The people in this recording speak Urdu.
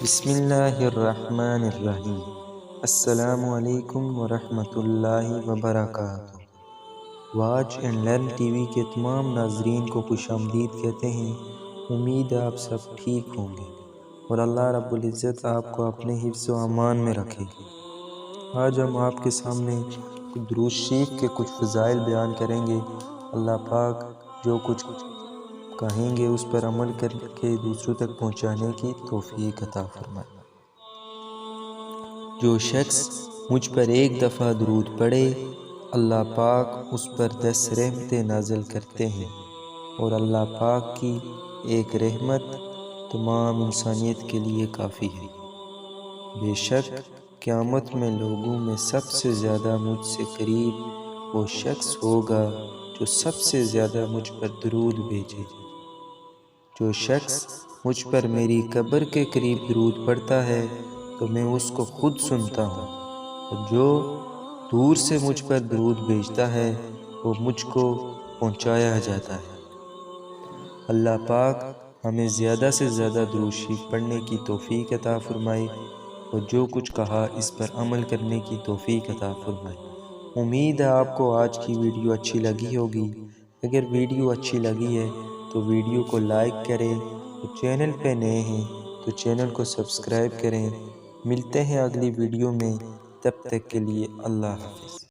بسم اللہ الرحمن الرحیم۔ السلام علیکم ورحمۃ اللہ وبرکاتہ۔ Watch and learn T V کے تمام ناظرین کو خوش آمدید کہتے ہیں۔ امید ہے آپ سب ٹھیک ہوں گے اور اللہ رب العزت آپ کو اپنے حفظ و امان میں رکھے۔ آج ہم آپ کے سامنے درود شریف کے کچھ فضائل بیان کریں گے۔ اللہ پاک جو کچھ کہیں گے اس پر عمل کر کے دوسروں تک پہنچانے کی توفیق عطا فرمائے۔ جو شخص مجھ پر ایک دفعہ درود پڑھے اللہ پاک اس پر 10 رحمتیں نازل کرتے ہیں، اور اللہ پاک کی ایک رحمت تمام انسانیت کے لیے کافی ہے۔ بے شک قیامت میں لوگوں میں سب سے زیادہ مجھ سے قریب وہ شخص ہوگا جو سب سے زیادہ مجھ پر درود بھیجے۔ جو شخص مجھ پر میری قبر کے قریب درود پڑھتا ہے تو میں اس کو خود سنتا ہوں، اور جو دور سے مجھ پر درود بھیجتا ہے وہ مجھ کو پہنچایا جاتا ہے۔ اللہ پاک ہمیں زیادہ سے زیادہ درود شریف پڑھنے کی توفیق عطا فرمائے، اور جو کچھ کہا اس پر عمل کرنے کی توفیق عطا فرمائے۔ امید ہے آپ کو آج کی ویڈیو اچھی لگی ہوگی۔ اگر ویڈیو اچھی لگی ہے تو ویڈیو کو لائک کریں، اور چینل پہ نئے ہیں تو چینل کو سبسکرائب کریں۔ ملتے ہیں اگلی ویڈیو میں، تب تک کے لیے اللہ حافظ۔